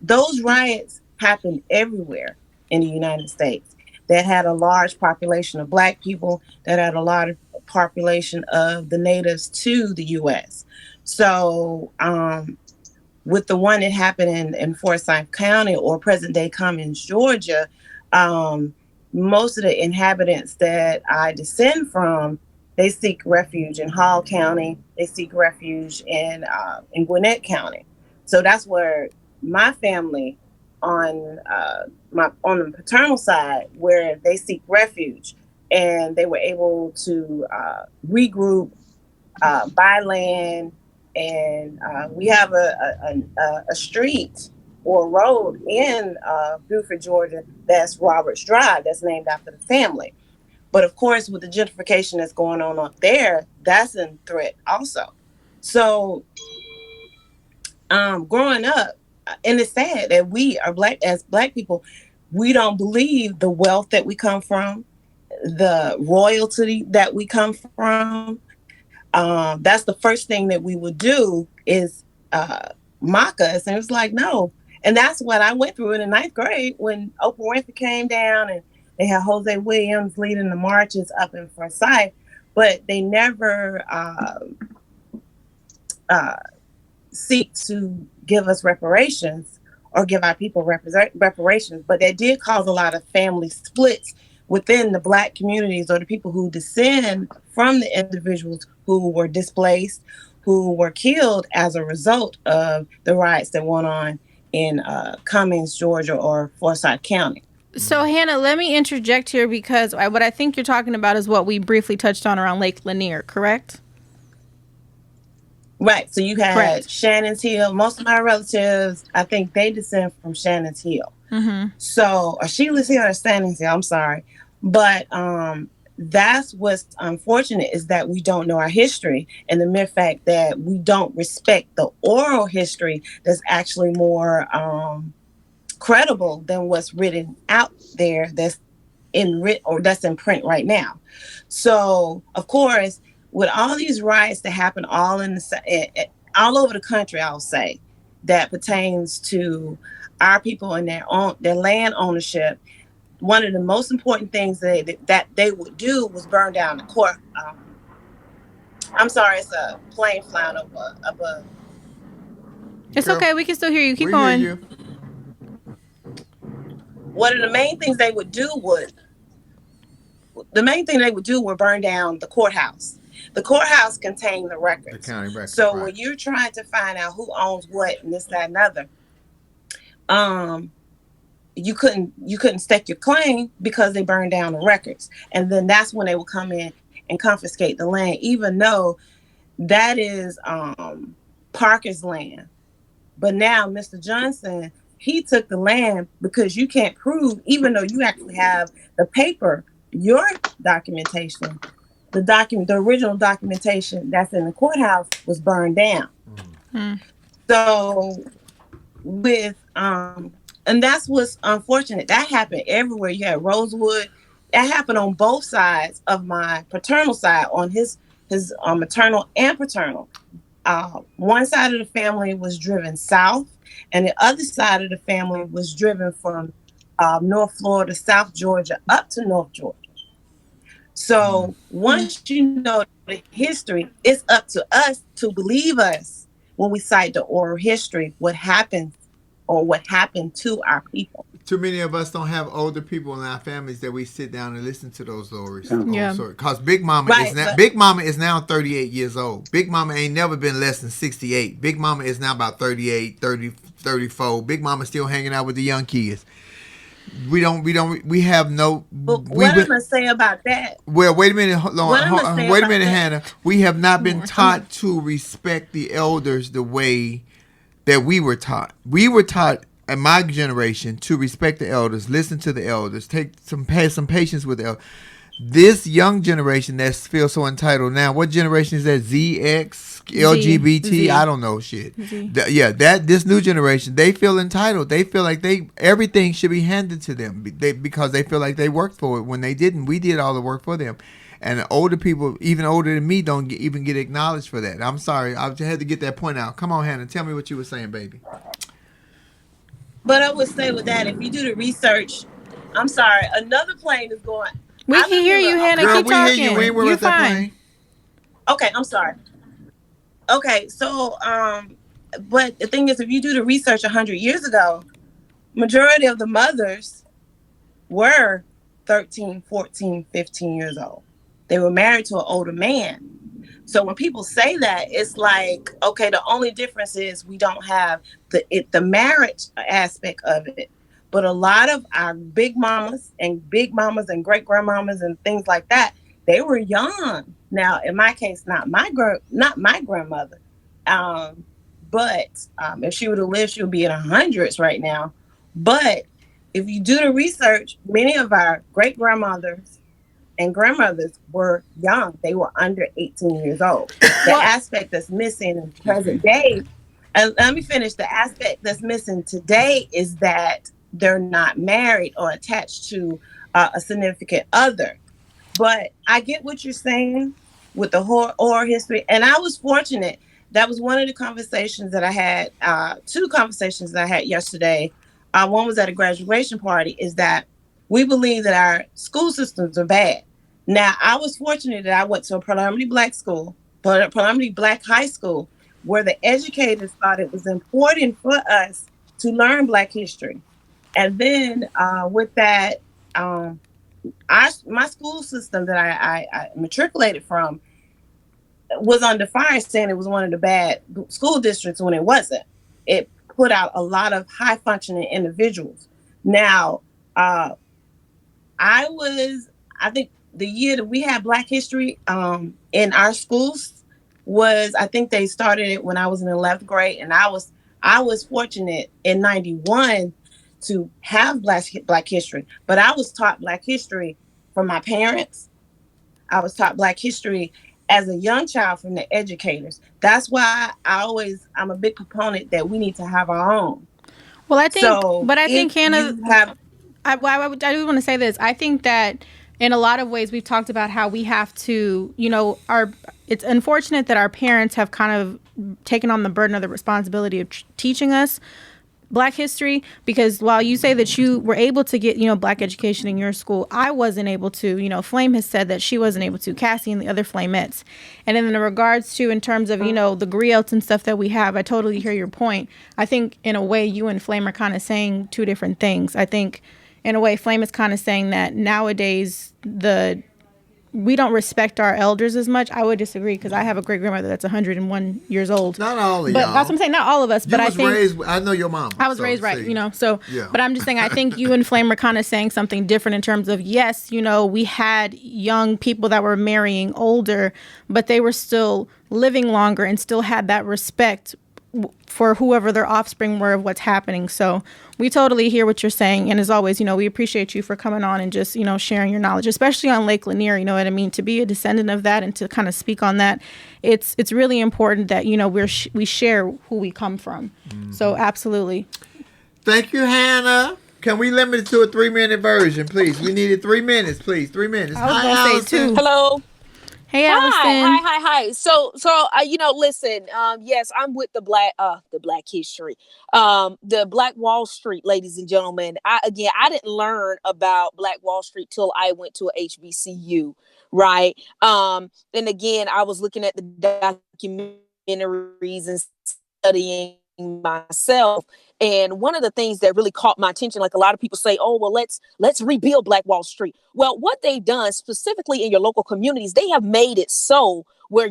those riots happened everywhere in the United States. That had a large population of Black people, that had a large population of the natives to the U.S. So with the one that happened in Forsyth County or present day Cummins, Georgia, most of the inhabitants that I descend from, they seek refuge in Hall County. They seek refuge in Gwinnett County. So that's where my family on the paternal side, where they seek refuge, and they were able to regroup, buy land, and we have a street or road in Beaufort, Georgia, that's Roberts Drive, that's named after the family. But of course, with the gentrification that's going on up there, that's in threat also. So growing up, and it's sad that we are as Black people, we don't believe the wealth that we come from, the royalty that we come from. That's the first thing that we would do is mock us. And it was like, no. And that's what I went through in the ninth grade when Oprah Winfrey came down and they had Jose Williams leading the marches up in Forsyth, but they never seek to give us reparations or give our people reparations. But that did cause a lot of family splits within the Black communities, or the people who descend from the individuals who were displaced, who were killed as a result of the riots that went on in Cummins, Georgia, or Forsyth County. So, Hannah, let me interject here because what I think you're talking about is what we briefly touched on around Lake Lanier, correct? Right. So you had Correct. Shannon's Hill. Most of my relatives, I think they descend from Shannon's Hill. Mm-hmm. So, or Sheila's Hill or Shannon's Hill, I'm sorry. But that's what's unfortunate, is that we don't know our history, and the mere fact that we don't respect the oral history that's actually more credible than what's written out there that's that's in print right now. So, of course, with all these riots that happen all over the country, I'll say, that pertains to our people and their land ownership, one of the most important things that they would do was burn down the court. I'm sorry, it's a plane flying above. It's okay. We can still hear you. Keep We going. hear you. One of the main things they would do would burn down the courthouse. The courthouse contained the records. The county records. So right. when you're trying to find out who owns what and this, that, and other, you couldn't stake your claim because they burned down the records. And then that's when they would come in and confiscate the land, even though that is Parker's land. But now Mr. Johnson, he took the land because you can't prove, even though you actually have the paper, your documentation, the original documentation that's in the courthouse was burned down. Mm-hmm. So and that's what's unfortunate. That happened everywhere. You had Rosewood. That happened on both sides of my paternal side, on his maternal and paternal. One side of the family was driven south, and the other side of the family was driven from North Florida, South Georgia, up to North Georgia. So once you know the history, it's up to us to believe us when we cite the oral history, what happens or what happened to our people. Too many of us don't have older people in our families that we sit down and listen to those stories. Yeah. Because Big Mama Big Mama is now 38 years old. Big Mama ain't never been less than 68. Big Mama is now about 38, 30, 34. Big Mama still hanging out with the young kids. We have no. What I'm gonna say about that? Well, wait a minute, Lauren. Wait a minute, that? Hannah. We have not been taught to respect the elders the way that we were taught. We were taught in my generation to respect the elders, listen to the elders, take some patience with the elders. This young generation that feels so entitled now. What generation is that? ZX, LGBT. Z. I don't know shit. This new generation, they feel entitled. They feel like everything should be handed to them because they feel like they worked for it when they didn't. We did all the work for them. And the older people, even older than me, don't even get acknowledged for that. I'm sorry. I had to get that point out. Come on, Hannah. Tell me what you were saying, baby. But I would say with that, if you do the research, I'm sorry, another plane is going. We can hear you, Hannah. Girl, keep talking. Hear you. We ain't worried about that plane. Okay, I'm sorry. Okay, so, but the thing is, if you do the research 100 years ago, majority of the mothers were 13, 14, 15 years old. They were married to an older man. So when people say that, it's like, okay, the only difference is we don't have the marriage aspect of it. But a lot of our big mamas and great grandmamas and things like that, they were young. Now, in my case, not my grandmother, but if she would have lived, she would be in her hundreds right now. But if you do the research, many of our great grandmothers and grandmothers were young. They were under 18 years old. The aspect that's missing in present day, and let me finish, the aspect that's missing today is that they're not married or attached to a significant other. But I get what you're saying with the oral history. And I was fortunate. That was one of the conversations that I had, two conversations that I had yesterday. One was at a graduation party, is that we believe that our school systems are bad. Now, I was fortunate that I went to a predominantly black school, but a predominantly black high school, where the educators thought it was important for us to learn Black history. And then with that, my school system that I matriculated from was under fire, saying it was one of the bad school districts when it wasn't. It put out a lot of high functioning individuals. Now, I think the year that we had Black history in our schools was, I think they started it when I was in 11th grade, and I was fortunate in 91 to have Black history, but I was taught Black history from my parents. I was taught Black history as a young child from the educators. That's why I'm a big proponent that we need to have our own. Well, I think Hannah, I do want to say this. I think that in a lot of ways, we've talked about how we have to, it's unfortunate that our parents have kind of taken on the burden of the responsibility of teaching us Black history, because while you say that you were able to get, Black education in your school, I wasn't able to. Flame has said that she wasn't able to, Cassie and the other Flamettes. And in regards to, in terms of, the griots and stuff that we have, I totally hear your point. I think in a way you and Flame are kind of saying two different things. I think in a way Flame is kind of saying that nowadays we don't respect our elders as much. I would disagree, because I have a great grandmother that's 101 years old. Not all of but y'all. That's what I'm saying. Not all of us. But I think I know your mom. I was raised right. Yeah. But I'm just saying, I think you and Flame are kind of saying something different in terms of, yes, we had young people that were marrying older, but they were still living longer and still had that respect for whoever their offspring were of what's happening. So we totally hear what you're saying. And as always, we appreciate you for coming on and just, sharing your knowledge, especially on Lake Lanier. You know what I mean? To be a descendant of that and to kind of speak on that, it's really important that, we share who we come from. Mm-hmm. So absolutely. Thank you, Hannah. Can we limit it to a 3-minute version, please? We needed 3 minutes, please. 3 minutes. I was going to say 2. Hello. Hey, Allison. Hi. So, listen, yes, I'm with the Black history, the Black Wall Street, ladies and gentlemen. I didn't learn about Black Wall Street till I went to a HBCU, right? And again, I was looking at the documentaries and studying myself. And one of the things that really caught my attention, like a lot of people say, oh, well, let's rebuild Black Wall Street. Well, what they've done specifically in your local communities, they have made it so where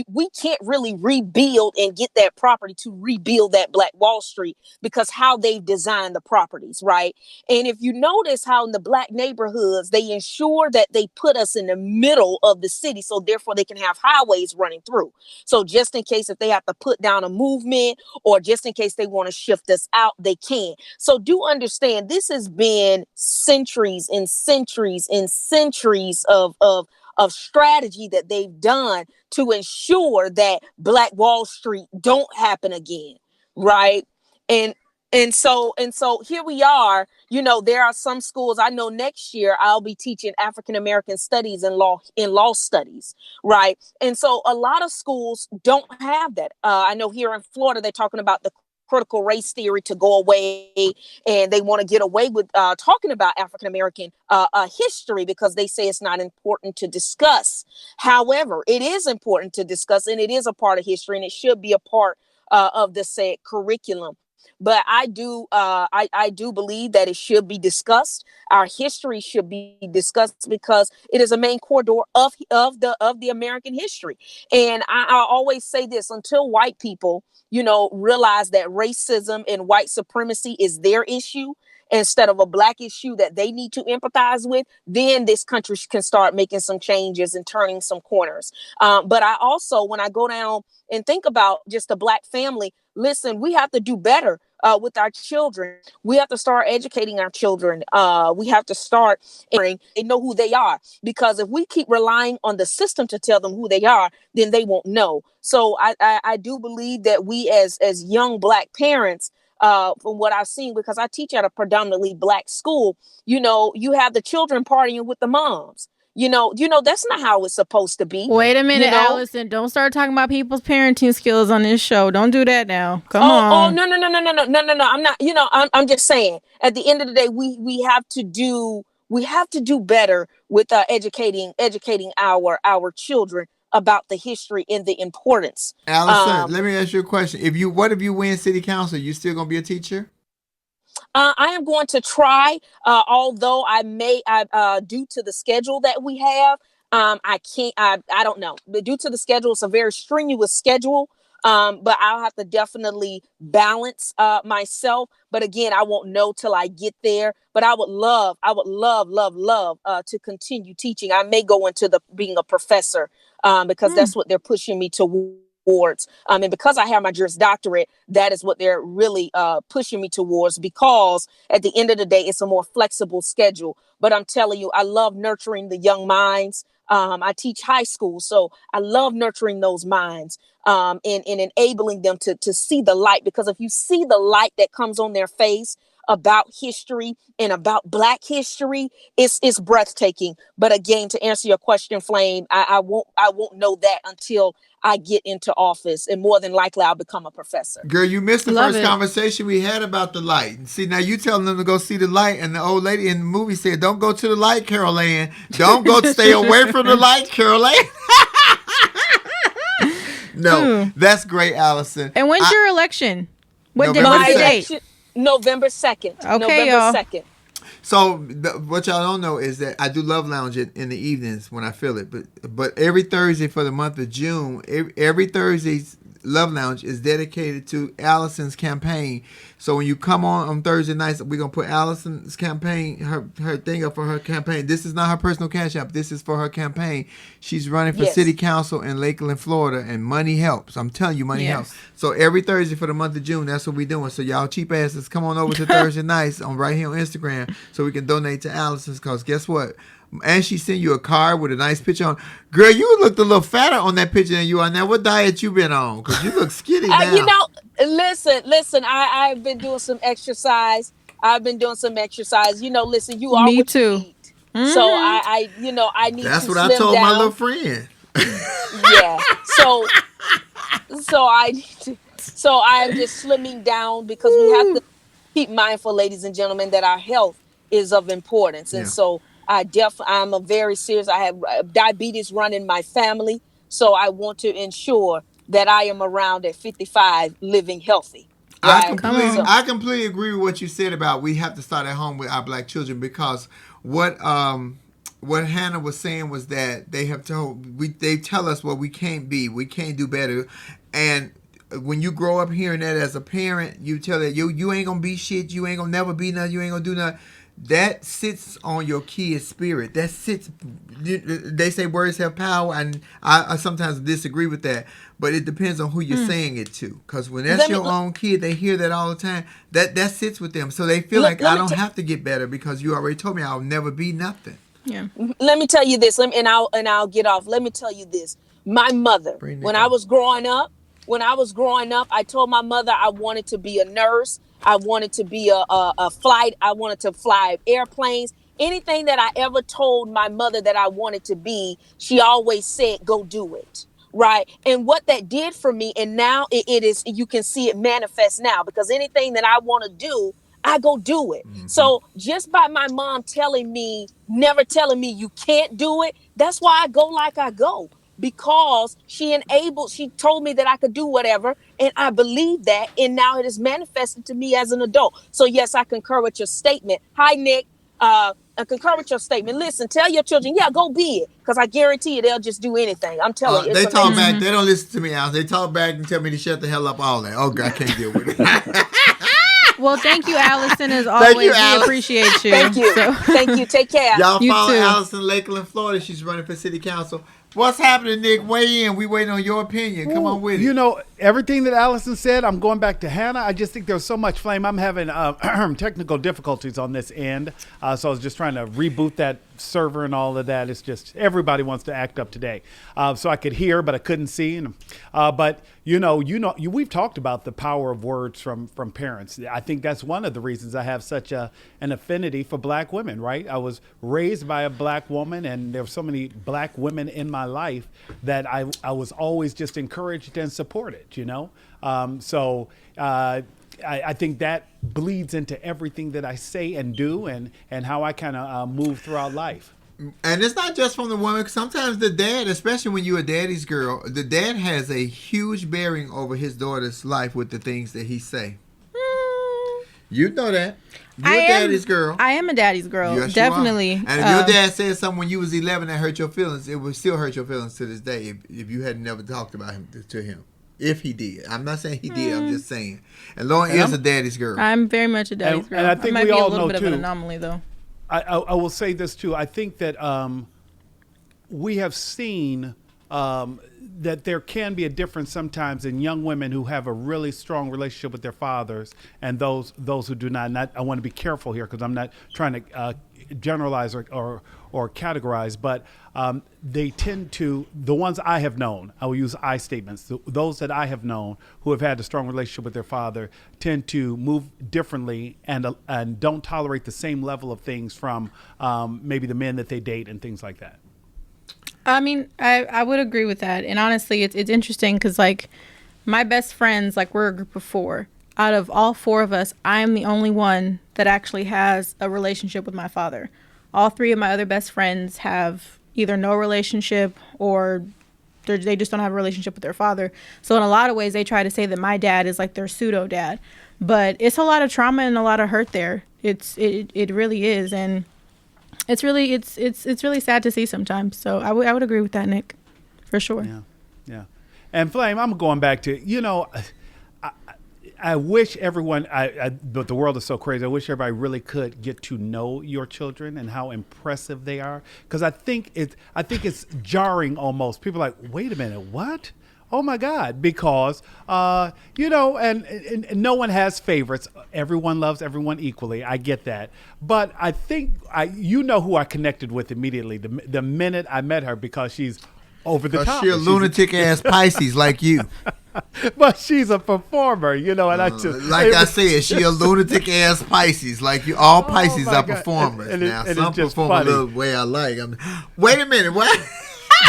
we can't really rebuild and get that property to rebuild that Black Wall Street because how they've designed the properties, right? And if you notice how in the Black neighborhoods, they ensure that they put us in the middle of the city, so therefore they can have highways running through. So just in case if they have to put down a movement or just in case they want to shift us out, they can. So do understand this has been centuries and centuries and centuries of strategy that they've done to ensure that Black Wall Street don't happen again, right? And so here we are. There are some schools. I know next year I'll be teaching African American studies and law studies, right? And so a lot of schools don't have that. I know here in Florida they're talking about the critical race theory to go away, and they want to get away with talking about African American history because they say it's not important to discuss. However, it is important to discuss, and it is a part of history, and it should be a part of the said curriculum. But I do believe that it should be discussed. Our history should be discussed because it is a main corridor of the American history. And I always say this: until white people, realize that racism and white supremacy is their issue instead of a Black issue that they need to empathize with, then this country can start making some changes and turning some corners. But I also, when I go down and think about just a Black family, listen, we have to do better with our children. We have to start educating our children. We have to start they know who they are, because if we keep relying on the system to tell them who they are, then they won't know. So I do believe that we as young Black parents, from what I've seen, because I teach at a predominantly Black school, you have the children partying with the moms. That's not how it's supposed to be. Wait a minute, Allison. Don't start talking about people's parenting skills on this show. Don't do that now. Come on. Oh, no. I'm not, I'm just saying, at the end of the day, we have to do better with educating our children about the history and the importance. Allison, let me ask you a question. What if you win city council? You still gonna be a teacher? I am going to try, although due to the schedule that we have, I can't, I don't know. But due to the schedule, it's a very strenuous schedule. But I'll have to definitely balance myself. But again, I won't know till I get there. But I would love to continue teaching. I may go into being a professor because that's what they're pushing me towards. And because I have my Juris Doctorate, that is what they're really pushing me towards, because at the end of the day, it's a more flexible schedule. But I'm telling you, I love nurturing the young minds. I teach high school, so I love nurturing those minds and enabling them to see the light, because if you see the light that comes on their face about history and about Black history, it's breathtaking. But again, to answer your question, Flame, I won't know that until I get into office, and more than likely I'll become a professor. Girl, you missed the first conversation we had about the light. See, now you telling them to go see the light, and the old lady in the movie said, "Don't go to the light, Carol Ann. Don't go stay away from the light, Carol Ann." No, that's great, Allison. And when's your election? What date? November 2nd. Okay, November y'all. 2nd. So what y'all don't know is that I do love lounge in the evenings when I feel it. But every Thursday for the month of June, every Thursday's Love Lounge is dedicated to Allison's campaign. So when you come on Thursday nights, we're going to put Allison's campaign, her thing up for her campaign. This is not her personal cash app. This is for her campaign. She's running for city council in Lakeland, Florida, and money helps. I'm telling you, money helps. So every Thursday for the month of June, that's what we're doing. So y'all cheap asses, come on over to Thursday nights right here on Instagram so we can donate to Allison's, because guess what? And she sent you a card with a nice picture on. Girl, you looked a little fatter on that picture than you are now. What diet you been on? Because you look skinny now. Listen, I've been doing some exercise. Listen, you are Me too. Eat. Mm-hmm. So I need That's to what slim I told down. my little friend. Yeah. So I am just slimming down, because we have to keep mindful, ladies and gentlemen, that our health is of importance. And so I'm a very serious, I have diabetes run in my family. So I want to ensure that I am around at 55 living healthy. I Right? completely, So, I completely agree with what you said about we have to start at home with our black children because what Hannah was saying was that they tell us what we can't be, we can't do better, and when you grow up hearing that as a parent, you tell that you ain't gonna be shit, you ain't gonna never be nothing, you ain't gonna do nothing. That sits on your kid's spirit. That sits. They say words have power, and I sometimes disagree with that. But it depends on who you're saying it to. Because when that's your own kid, they hear that all the time. That sits with them, so they feel like I don't have to get better because you already told me I'll never be nothing. Yeah. let me tell you this. I'll get off. Let me tell you this. My mother, when I was growing up, I told my mother I wanted to be a nurse. I wanted to be a flight. I wanted to fly airplanes. Anything that I ever told my mother that I wanted to be, she always said, go do it. Right. And what that did for me, and now it is, you can see it manifest now, because anything that I want to do, I go do it. Mm-hmm. So just by my mom never telling me you can't do it, that's why I go like I go. Because she told me that I could do whatever, and I believe that, and now it is manifested to me as an adult. So yes, I concur with your statement. Hi, Nick. I concur with your statement. Listen, tell your children, yeah, go be it, because I guarantee you they'll just do anything. I'm telling you. They talk back. They don't listen to me, Alice. They talk back and tell me to shut the hell up. All that. Oh, God, I can't deal with it. Well, thank you, Allison, as always. We appreciate you. Thank you. Thank you. Take care. Y'all follow Allison Lakeland, Florida. She's running for city council. What's happening, Nick? Weigh in. We waiting on your opinion. Come on with it. You know, everything that Allison said, I'm going back to Hannah. I just think there's so much flame. I'm having technical difficulties on this end. So I was just trying to reboot that server and all of that. It's just everybody wants to act up today. So I could hear, but I couldn't see. But we've talked about the power of words from parents. I think that's one of the reasons I have such an affinity for black women, right? I was raised by a black woman, and there were so many black women in my life that I was always just encouraged and supported, So I think that bleeds into everything that I say and do and how I kind of move throughout life. And it's not just from the woman. Sometimes the dad, especially when you're a daddy's girl, the dad has a huge bearing over his daughter's life with the things that he say. You know that. You're a daddy's girl. I am a daddy's girl. Yes, definitely. And if your dad said something when you was 11 that hurt your feelings, it would still hurt your feelings to this day if you had never talked about him to him. If he did. I'm not saying he did. I'm just saying. And Lauren is a daddy's girl. I'm very much a daddy's girl. And I think might we be all a little know bit too. of an anomaly, though. I will say this too. I think that we have seen that there can be a difference sometimes in young women who have a really strong relationship with their fathers and those who do not. And I want to be careful here because I'm not trying to generalize or categorize, but they tend to, the ones I have known, I will use I statements, those that I have known who have had a strong relationship with their father tend to move differently and don't tolerate the same level of things from maybe the men that they date and things like that. I mean, I would agree with that. And honestly, it's interesting because, like, my best friends, like, we're a group of 4. Out of all 4 of us, I am the only one that actually has a relationship with my father. All 3 of my other best friends have either no relationship or they just don't have a relationship with their father. So in a lot of ways, they try to say that my dad is like their pseudo dad. But it's a lot of trauma and a lot of hurt there. It really is. And it's really sad to see sometimes. So I would agree with that, Nick, for sure. Yeah. And Flame, I'm going back to, I wish everyone, but the world is so crazy. I wish everybody really could get to know your children and how impressive they are. Because I think it's jarring almost. People are like, wait a minute, what? Oh my God! Because and no one has favorites. Everyone loves everyone equally. I get that, but I think who I connected with immediately the minute I met her because she's over the top. She's a lunatic ass Pisces like you. But she's a performer, and I just I said, she a lunatic ass Pisces like you. All Pisces are performers. And now and some perform a little way I like. Wait a minute, what?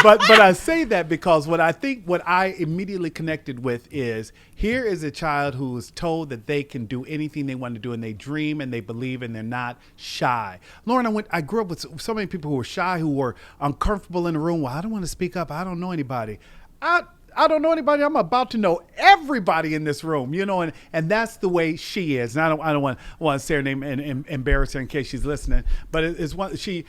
but I say that because what I immediately connected with is here is a child who was told that they can do anything they want to do and they dream and they believe and they're not shy. Lauren, I grew up with so many people who were shy, who were uncomfortable in the room. Well, I don't want to speak up. I don't know anybody. I don't know anybody. I'm about to know everybody in this room, and that's the way she is. And I don't want to say her name and embarrass her in case she's listening. But it's one she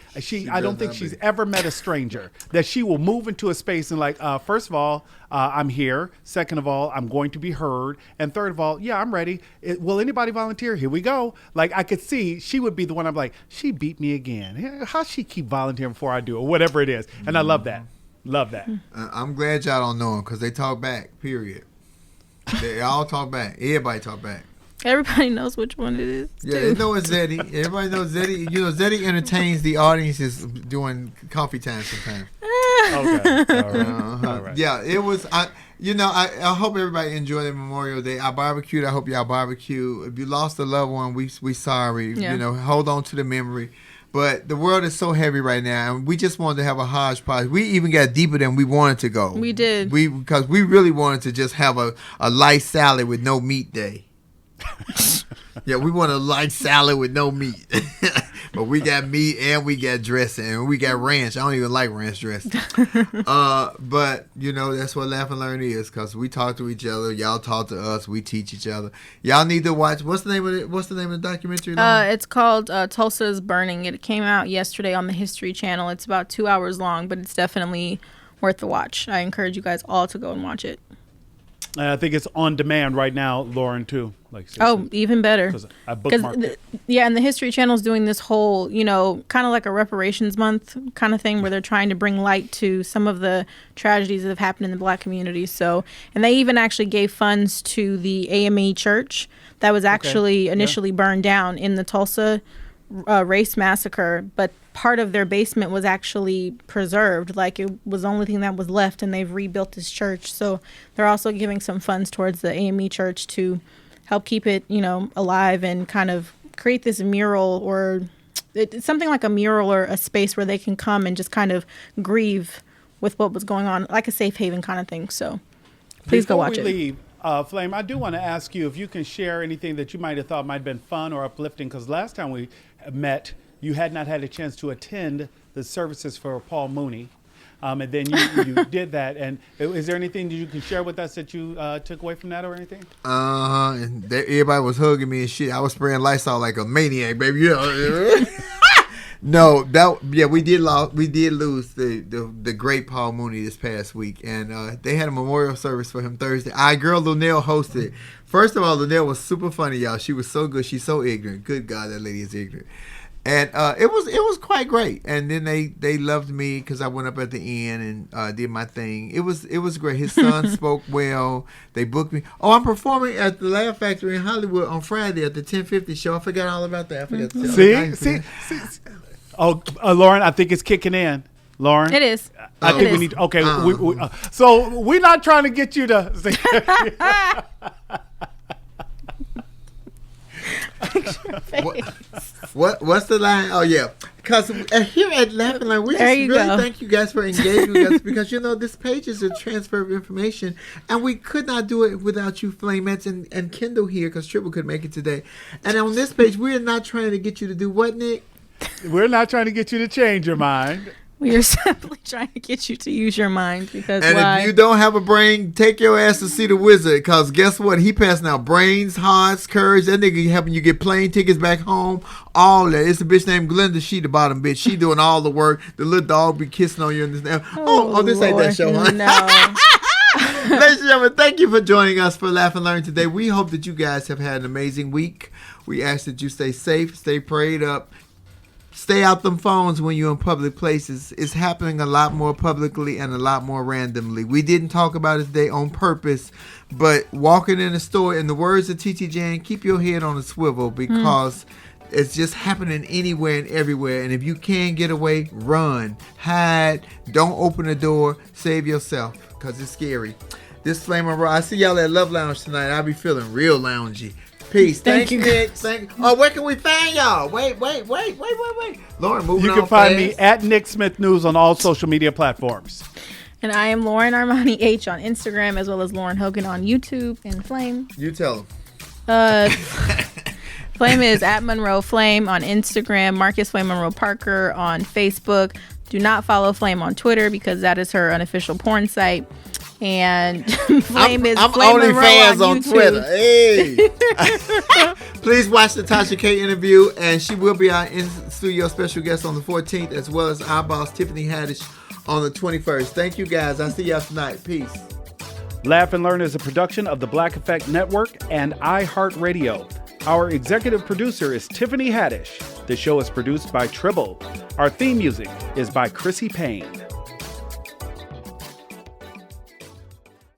I don't think she's ever met a stranger that she will move into a space and like, first of all, I'm here. Second of all, I'm going to be heard. And third of all, yeah, I'm ready. Will anybody volunteer? Here we go. Like I could see she would be the one. I'm like, she beat me again. How she keep volunteering before I do or whatever it is. And I love that. Love that. I'm glad y'all don't know them because they talk back, period. They all talk back. Everybody talk back. Everybody knows which one it is. Yeah, they know it's Zeddy. Everybody knows Zeddy. Zeddy entertains the audiences doing coffee time sometimes. Okay. All right. All right. Yeah, it was. I hope everybody enjoyed their Memorial Day. I barbecued. I hope y'all barbecue. If you lost a loved one, we sorry. Yeah. Hold on to the memory. But the world is so heavy right now, and we just wanted to have a hodgepodge. We even got deeper than we wanted to go. We did. Because we really wanted to just have a light salad with no meat day. Yeah, we want a light salad with no meat. But we got meat and we got dressing and we got ranch. I don't even like ranch dressing. But that's what Laugh and Learn is, because we talk to each other. Y'all talk to us. We teach each other. Y'all need to watch. What's the name of it? What's the name of the documentary? It's called Tulsa is Burning. It came out yesterday on the History Channel. It's about 2 hours long, but it's definitely worth the watch. I encourage you guys all to go and watch it. And I think it's on demand right now, Lauren, too. Even better. Because I bookmarked it. And the History Channel is doing this whole, kind of like a reparations month kind of thing where they're trying to bring light to some of the tragedies that have happened in the Black community. So, and they even actually gave funds to the AME church that was actually initially burned down in the Tulsa Race Massacre, but part of their basement was actually preserved. Like it was the only thing that was left, and they've rebuilt this church. So they're also giving some funds towards the AME church to help keep it, alive and kind of create this mural or it's something like a mural or a space where they can come and just kind of grieve with what was going on, like a safe haven kind of thing. So please go watch it. Before we leave, Flame, I do want to ask you if you can share anything that you might have thought might have been fun or uplifting, because last time we met, you had not had a chance to attend the services for Paul Mooney. And then you did that. And is there anything that you can share with us that you took away from that or anything? And everybody was hugging me and shit. I was spraying Lysol like a maniac, baby. No, we did lose the great Paul Mooney this past week, and they had a memorial service for him Thursday. Our girl Lunell hosted. First of all, Lunell was super funny, y'all. She was so good. She's so ignorant. Good God, that lady is ignorant. And it was quite great. And then they loved me because I went up at the end and did my thing. It was great. His son spoke well. They booked me. Oh, I'm performing at the Laugh Factory in Hollywood on Friday at the 1050 show. I forgot all about that. I forgot to tell See. Oh, Lauren, I think it's kicking in. Lauren, it is. I think we need. Okay, so we're not trying to get you to. What's the line? Oh yeah, because here at Laugh and Learn, we just really thank you guys for engaging with us, because this page is a transfer of information, and we could not do it without you, Flamettes and Kendall here, because Triple could make it today. And on this page, we're not trying to get you to do what, Nick? We're not trying to get you to change your mind. We are simply trying to get you to use your mind, because if you don't have a brain, take your ass to see the wizard, because guess what? He passing out brains, hearts, courage. That nigga helping you get plane tickets back home. All that. It's a bitch named Glenda. She the bottom bitch. She doing all the work. The little dog be kissing on you. This ain't that show, huh? No. Ladies and gentlemen, thank you for joining us for Laugh and Learn today. We hope that you guys have had an amazing week. We ask that you stay safe, stay prayed up. Stay out them phones when you're in public places. It's happening a lot more publicly and a lot more randomly. We didn't talk about it today on purpose, but walking in a store, in the words of T.T. Jane, keep your head on a swivel, because it's just happening anywhere and everywhere. And if you can't get away, run, hide, don't open the door, save yourself, because it's scary. This Flame and Raw. I see y'all at Love Lounge tonight. I'll be feeling real loungy. Peace. Thank you. Nick. Where can we find y'all? Wait. Lauren, moving on. You can find me at Nick Smith News on all social media platforms. And I am Lauren Armani H on Instagram, as well as Lauren Hogan on YouTube. And Flame. You tell them. Flame is at Monroe Flame on Instagram. Marcus Flame Monroe Parker on Facebook. Do not follow Flame on Twitter, because that is her unofficial porn site. And Flame is I'm Flame only Monroe fans on YouTube. Twitter. Hey. Please watch the Tasha K interview, and she will be our in-studio special guest on the 14th, as well as our boss, Tiffany Haddish, on the 21st. Thank you, guys. I'll see y'all tonight. Peace. Laugh and Learn is a production of the Black Effect Network and iHeartRadio. Our executive producer is Tiffany Haddish. The show is produced by Tribble. Our theme music is by Chrissy Payne.